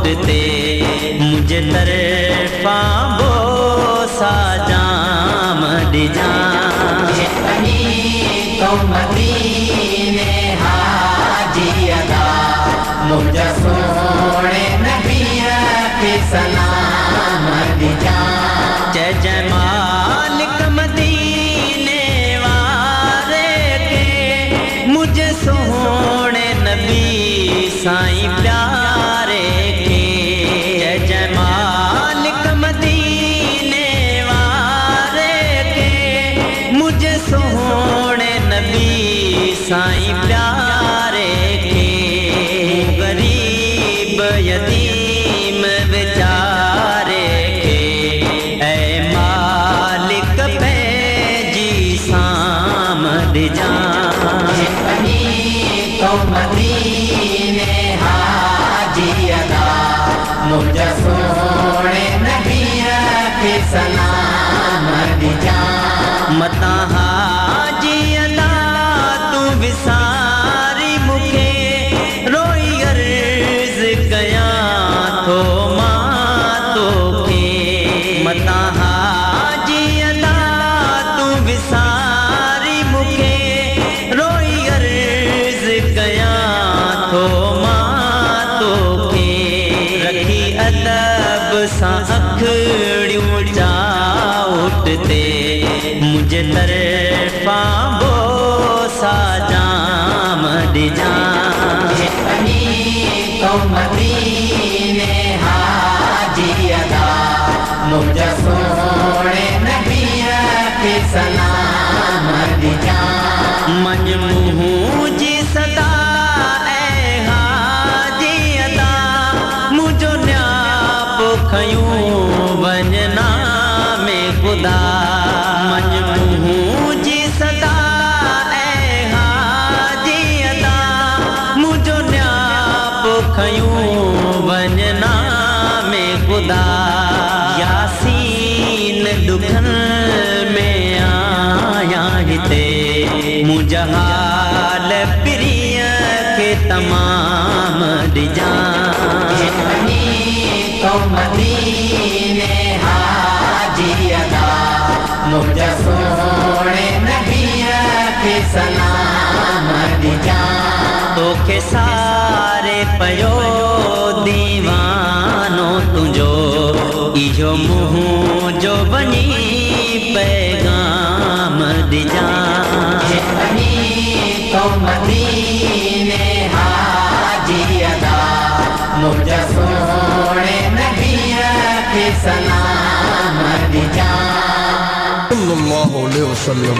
उठते मुझे तरफा बोसा जाम डिजा तो मदीने हाजी अदा मुझे सोने नबिया के सलाम दिजा जय जय मालिक मदीने वाले के मुझे सोने नबी साईं प्यारे के जय जय मालिक मदीने वाले के मुझे सोने नबी साईं प्यारे के गरीब यतीम बेचारे के ऐ मालिक पे जी सामद जा तो मदीने हाजी अदा मुझे सोने नबिया के सलाम दिजा मता हाजी अदा तू विसारी मुखे रोई अर्ज कया तो मां तो के मता हाजी अदा तू विसारी मुखे रोई अर्ज कया तो मां तो के रखी अदब सा अखड़ियों जा उठते मुझे तरफा बोसा जाम डिजा तो मदीने हाजी अदा मुझे सोने नबिया के सलाम दिजा मन मुँह जी सदा ऐ हाजी अदा मुझो न्याप खयूं वंजना में खुदा मन मुँह जी सदा ऐ हाजी अदा मुझो न्याप खयूं वंजना में खुदा यासीन दुखन में आया हिते मुझे हाल प्रिय के तमाम डिजा तो मदीने हाजी अदा मुझे सोने नबिया के सलाम दिजा तो के सारे पयो दीवानो तुझो इहो मुँह जो बनी पैगाम दिजा तो मदीने हाजी अदा मुझे सोने नबिया के सलाम दिजा सल्लल्लाहु अलैहि वसल्लम।